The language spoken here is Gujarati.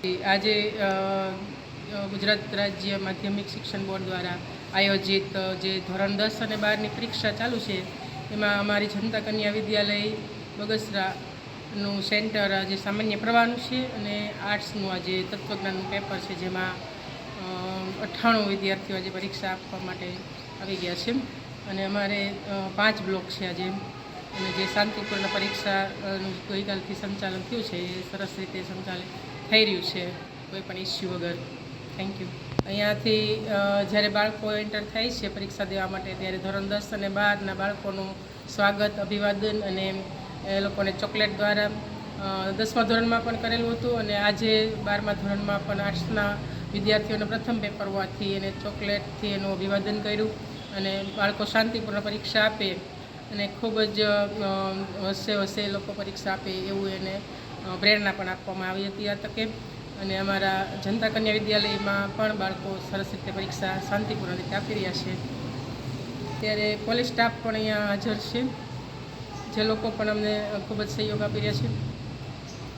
આજે ગુજરાત રાજ્ય માધ્યમિક શિક્ષણ બોર્ડ દ્વારા આયોજિત જે ધોરણ 10 અને 12ની પરીક્ષા ચાલુ છે એમાં અમારી જનતા કન્યા વિદ્યાલય બગસરાનું સેન્ટર આજે સામાન્ય પ્રવાહનું છે અને આર્ટ્સનું આજે તત્વજ્ઞાનનું પેપર છે, જેમાં 98 વિદ્યાર્થીઓ આજે પરીક્ષા આપવા માટે આવી ગયા છે. અને અમારે 5 બ્લોક છે આજે, અને જે શાંતિપૂર્ણ પરીક્ષાનું ગઈકાલથી સંચાલન થયું છે એ સરસ રીતે સંચાલિત થઈ રહ્યું છે, કોઈ પણ ઇસ્યુ વગર. Thank you. અહીંયાથી જ્યારે બાળકો એન્ટર થાય છે પરીક્ષા દેવા માટે, ત્યારે ધોરણ 10 અને 12ના બાળકોનું સ્વાગત, અભિવાદન અને એ લોકોને ચોકલેટ દ્વારા 10મા ધોરણમાં પણ કરેલું હતું, અને આજે 12મા ધોરણમાં પણ આર્ટ્સના વિદ્યાર્થીઓને પ્રથમ પેપર હોવાથી એને ચોકલેટથી એનું અભિવાદન કર્યું, અને બાળકો શાંતિપૂર્ણ પરીક્ષા આપે અને ખૂબ જ હસે એ લોકો પરીક્ષા આપે એવું એને પ્રેરણા પણ આપવામાં આવી હતી આ તકે. અને અમારા જનતા કન્યા વિદ્યાલયમાં પણ બાળકો સરસ રીતે પરીક્ષા શાંતિપૂર્ણ રીતે આપી રહ્યા છે. ત્યારે પોલીસ સ્ટાફ પણ અહીંયા હાજર છે, જે લોકો પણ અમને ખૂબ જ સહયોગ આપી રહ્યા છે.